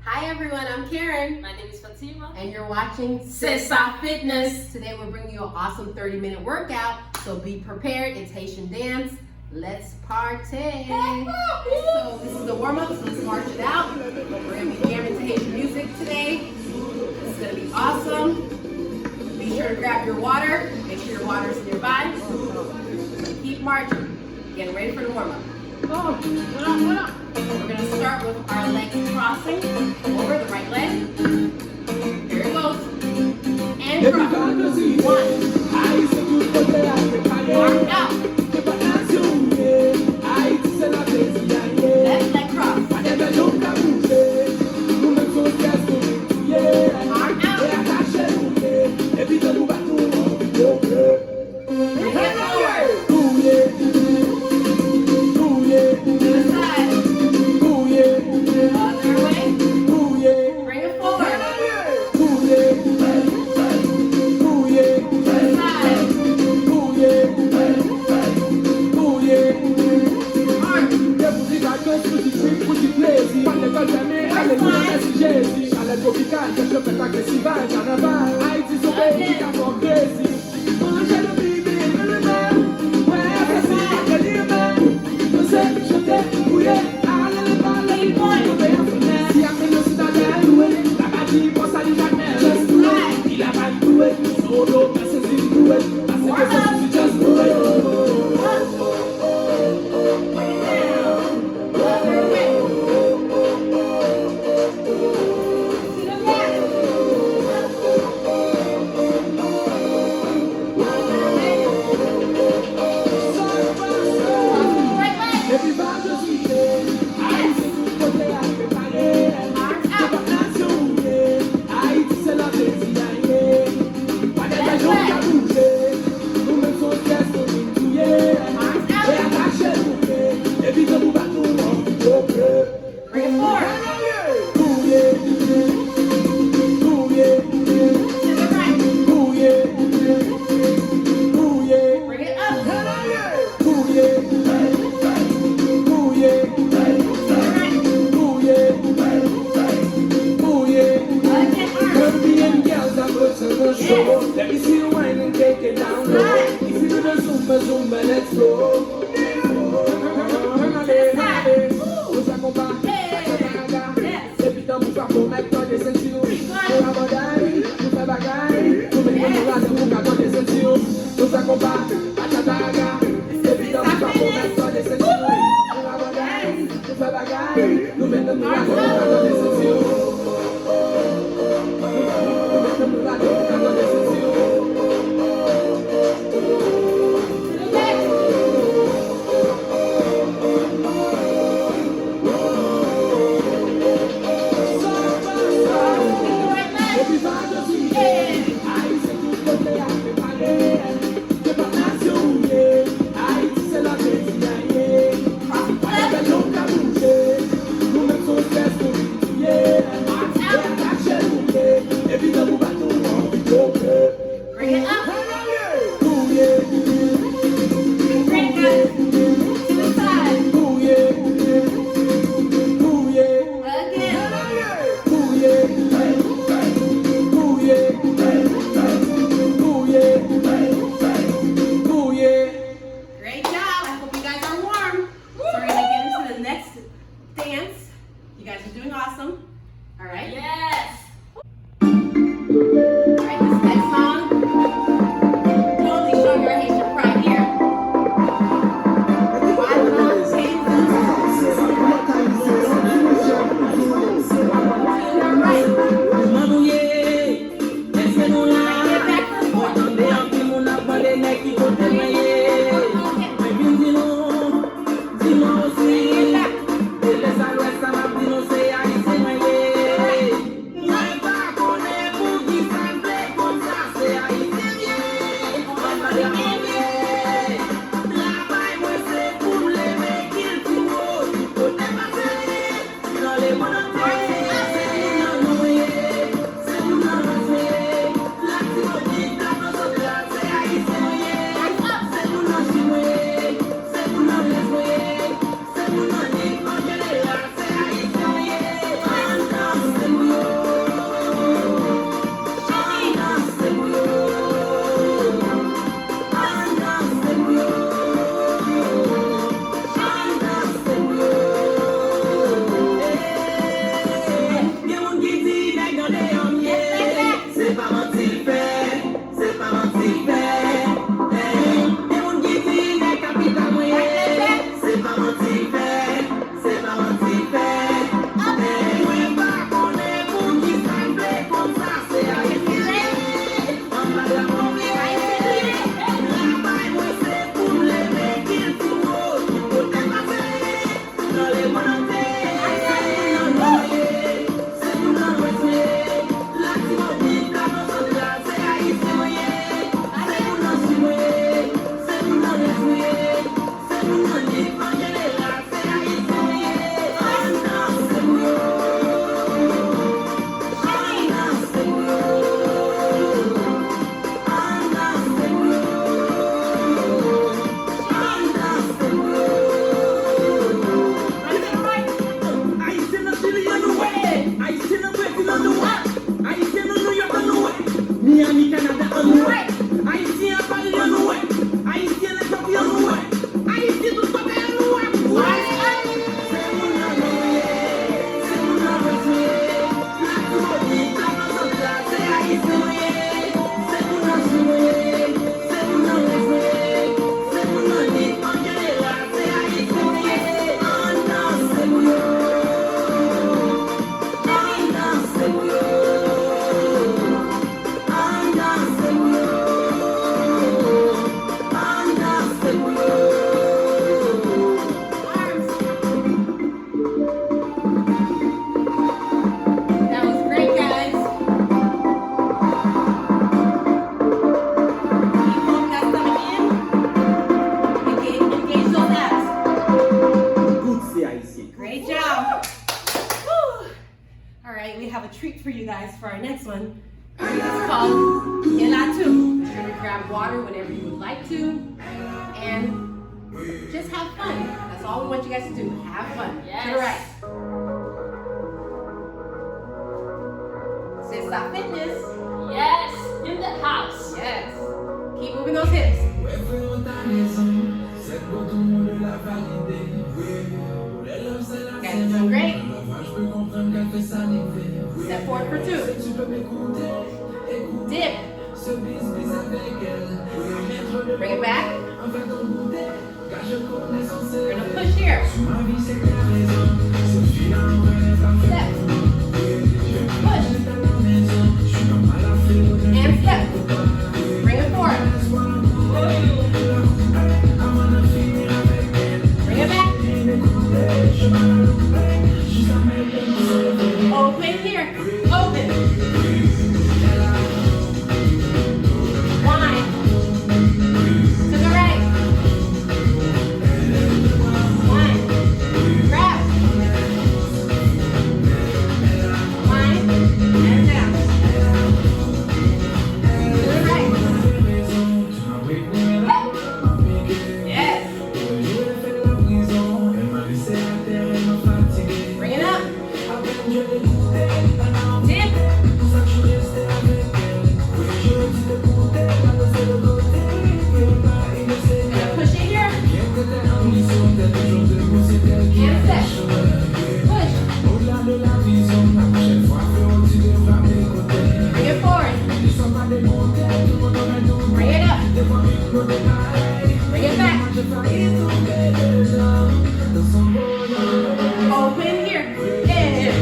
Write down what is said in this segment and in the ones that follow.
Hi everyone, I'm Karen. My name is Fatima. And you're watching Sissa Fitness. Today we're bringing you an awesome 30-minute workout, so be prepared. It's Haitian dance. Let's party. So this is the warm-up, so let's march it out. We're going to be jamming to Haitian music today. This is going to be awesome. Be sure to grab your water. Make sure your water is nearby. Keep marching. Getting ready for the warm-up. We're going to start with our legs crossing over the right leg. Here it goes. And drop. 1. Arm out. Left leg cross. Arm out. Bring it forward. Let me see you wine and take it down low. If you do the zumba, zumba, let's go. right, we have a treat for you guys for our next one. It's called Elatu. You're gonna grab water whenever you would like to, and just have fun. That's all we want you guys to do. Have fun. Yes. To the right. Sissa Fitness. Yes, in the house. Yes. Keep moving those hips. Guys are doing great. Step forward for 2. Dip. Bring it back. We're gonna push here. Step. Push. And step. Bring it forward. Bring it back. Open here. Open. Wide. To the right. Wide. Grab. Wide. And down. To the right. Yes. Bring it up. Dip. Gonna push it here. And step. Push. Bring it forward. Bring it up. Bring it back. Open here. Yeah.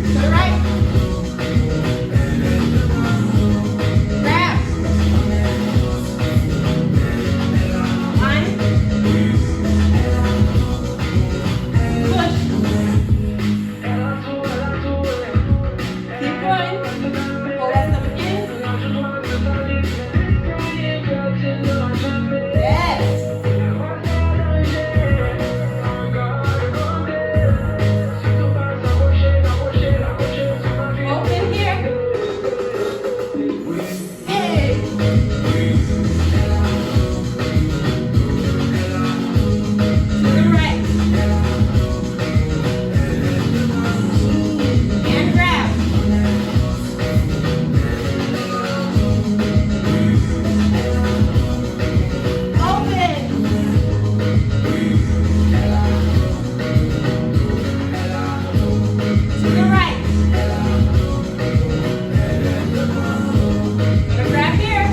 To the right. Grab. Line. Push. Keep going. Hold that stomach in. Yes. Open here. Hey. To the right. And grab. Open. To the right. Gonna grab here.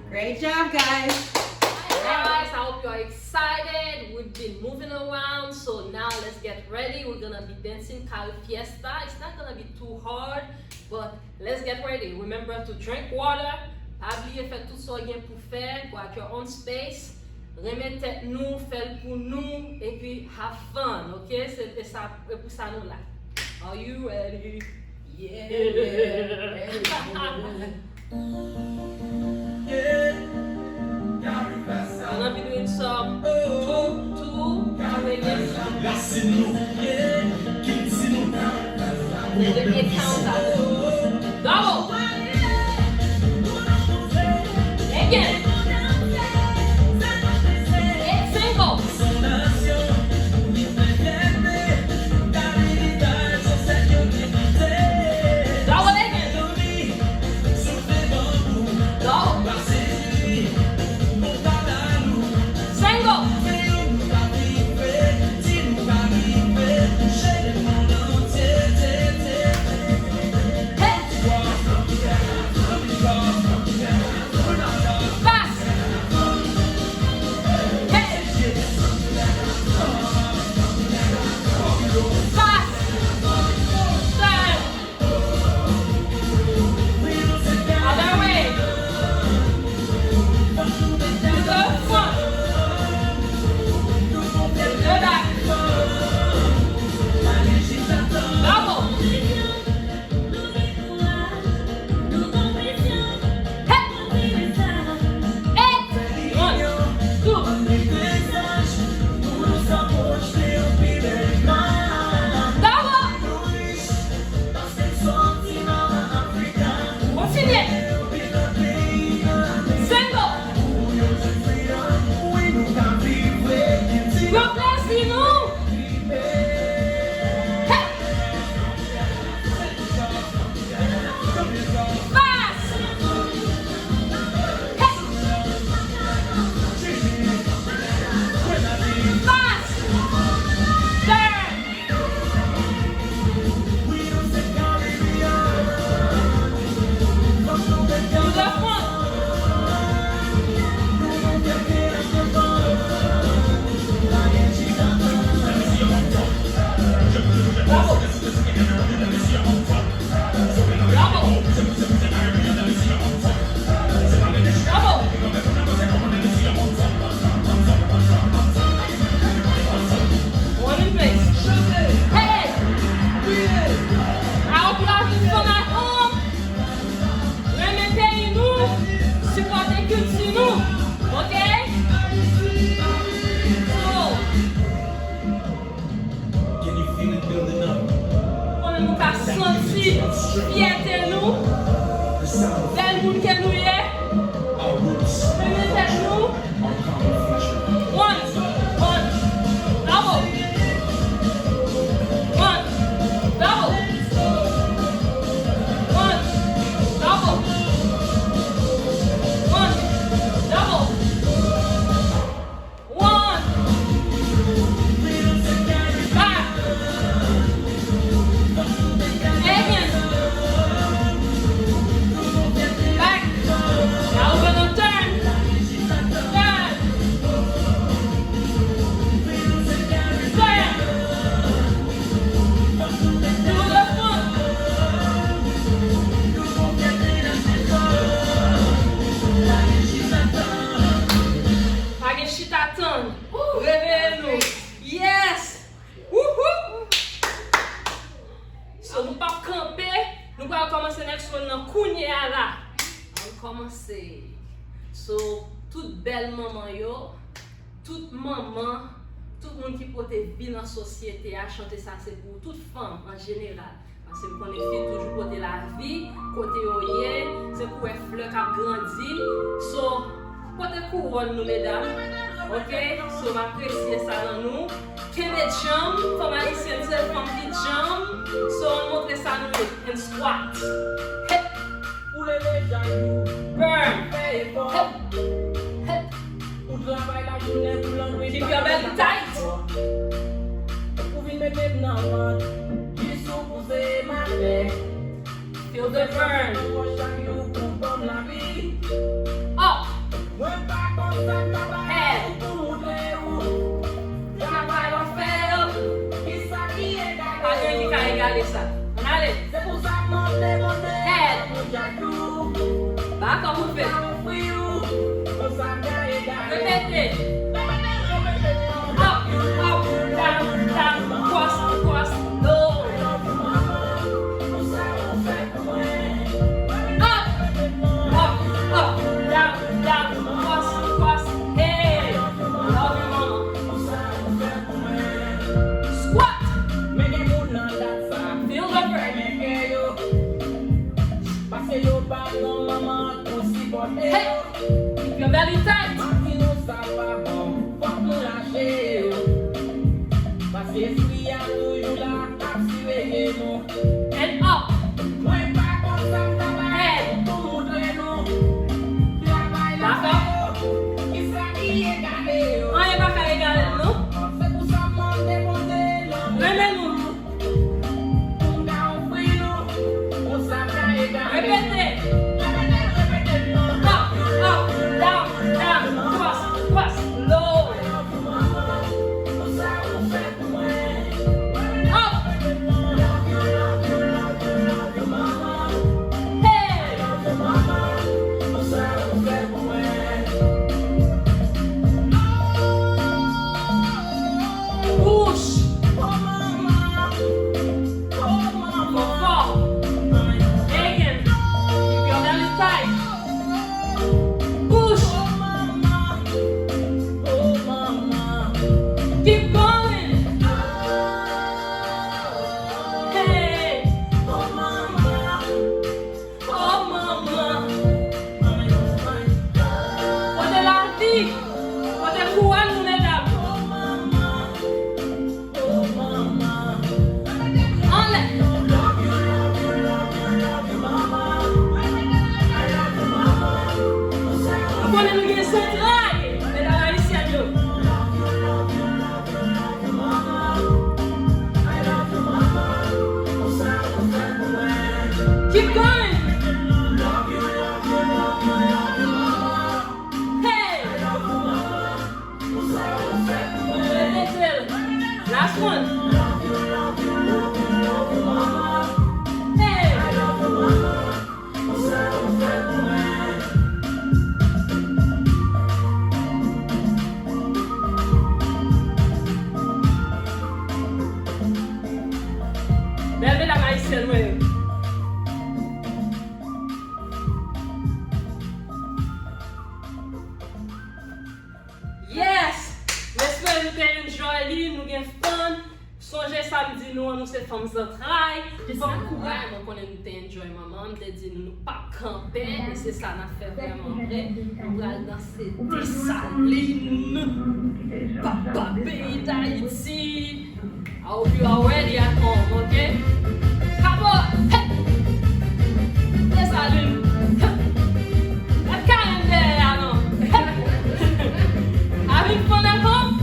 Great job, guys. Guys, I hope you're excited. We've been moving around, so now let's get ready. We're gonna be dancing Cali Fiesta. It's not gonna be too hard, but let's get ready. Remember to drink water. Pas oublier faire tout ça bien pour faire. Go at your own space. Remettez nous, faites pour nous, et puis have fun, ok? C'est ça, et pour ça nous là. Are you ready? Yeah. I'm gonna be doing some two Caribbean. Let the 8 counts out. Double. Again. 8 singles. Double again. Fierté nous. Del moun que nous y est. Premier tête nous. One, double. One, double. One, double. One, double. One. Back. Again. Back. Now we're gonna turn. Turn. Slam. Do the front. Again, shit a ton. Réveillez-nous. Yes. Woohoo. So, nous pas camper. Nous allons commencer next one dans Kounye là. On commence. So, toute belle maman yo, toute maman, tout le monde qui porte vie dans la société a chanté ça, c'est pour toute femme en général. Parce que quand les filles toujours porter la vie, côté oyer, c'est pour les fleurs qui ont grandi. So, portez couronne nous mesdames. Ok? So, m'apprécier ça dans nous. Kenneth jump, comme haïtienne, c'est comme qui jump. So, on montre ça nous and squat. Hep. Burn. Hep. Hep. Keep your belly tight. Feel the burn. Up. Head. Travail on fail. Pas de qui a égalé ça. On allait. Head. Back on vous fait. Répétez. Up, down, down, cross, low. Up, down, cross, hey. Love you, mama. Squat. Feel the burn. Hey, keep your belly tight. And up. Head. Back up. On est back à égaler, non? Remets-nous. Répétez. Up, down, Songez samedi nous annoncer femmes centrales. Bon courage, moi connais nous enjoy maman, me dit nous pas camper et c'est ça n'a fait vraiment vrai. On va danser Dessalines. Papa pays d'Haïti. I hope you are ready at home, okay? Come on. Hey. Dessalines. That kind there, I know. Having fun at home?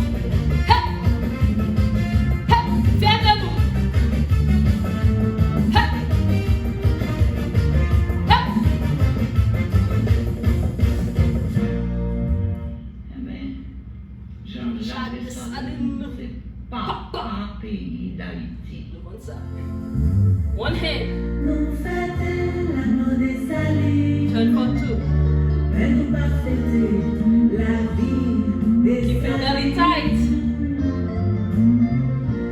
One hand. Turn for two. Keep your belly tight.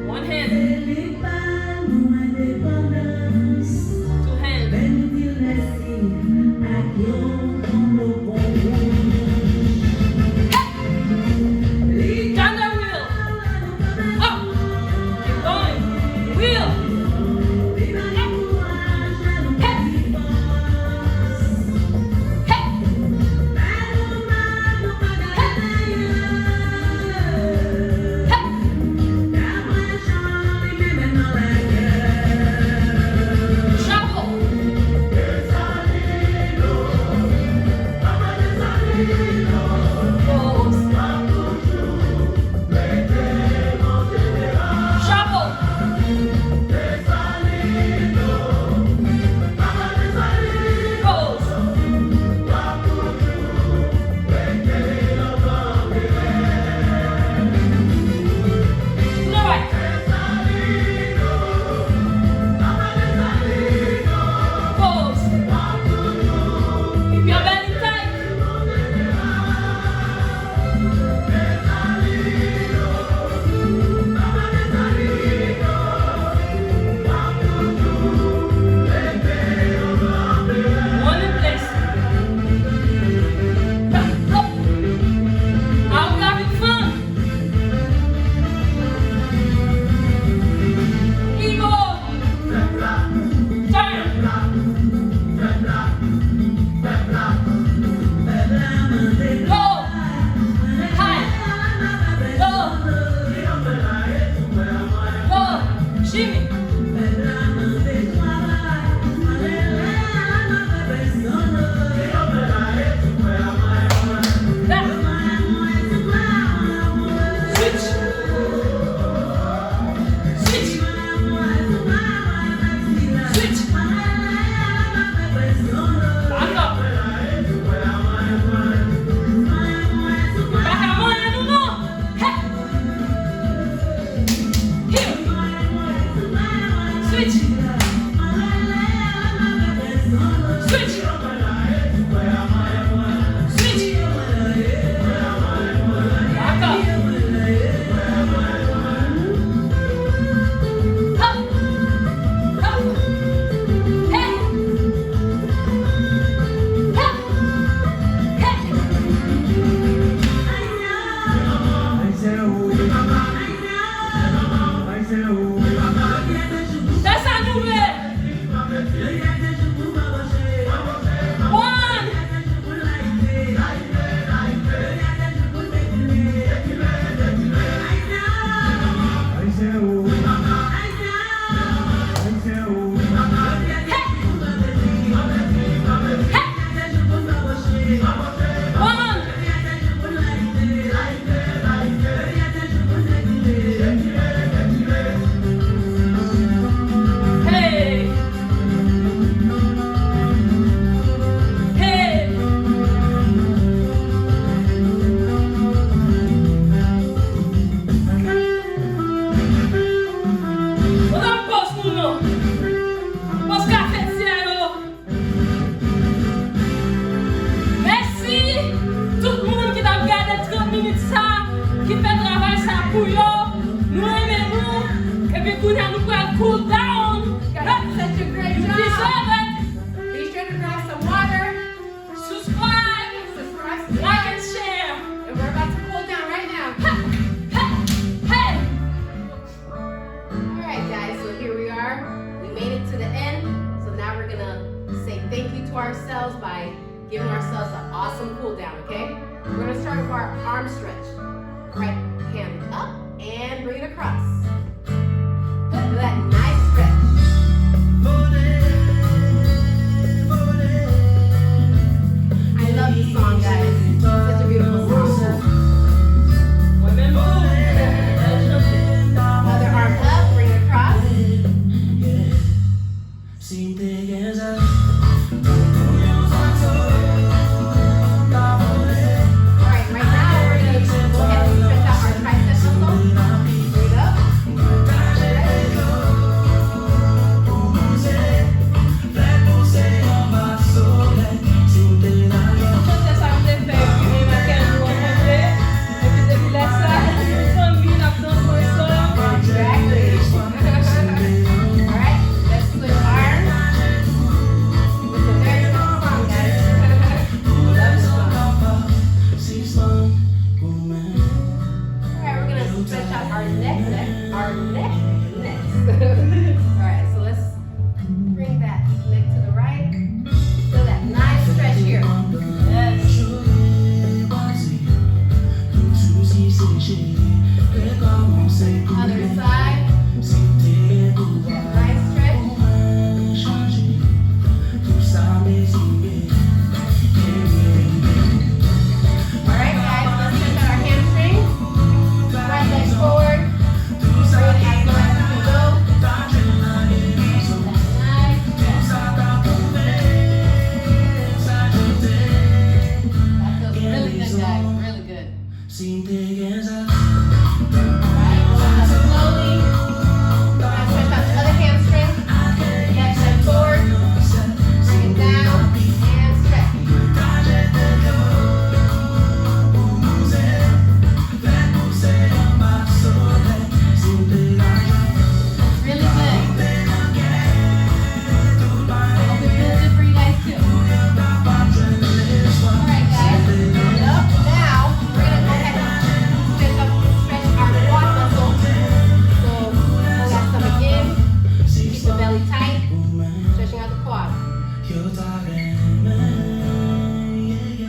One hand. Two hands. Turn the wheel. Up. Keep going. Wheel. ourselves by giving ourselves an awesome cool down, okay? We're gonna start with our arm stretch. Right hand up and bring it across. Do that nice stretch. I love this song, guys. Such a beautiful song. Other arm up, bring it across. Alright, right now we're going to go ahead and stretch out our tricep muscle. Bring it up.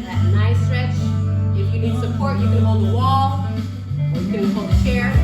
That nice stretch. If you need support, you can hold the wall or you can hold the chair.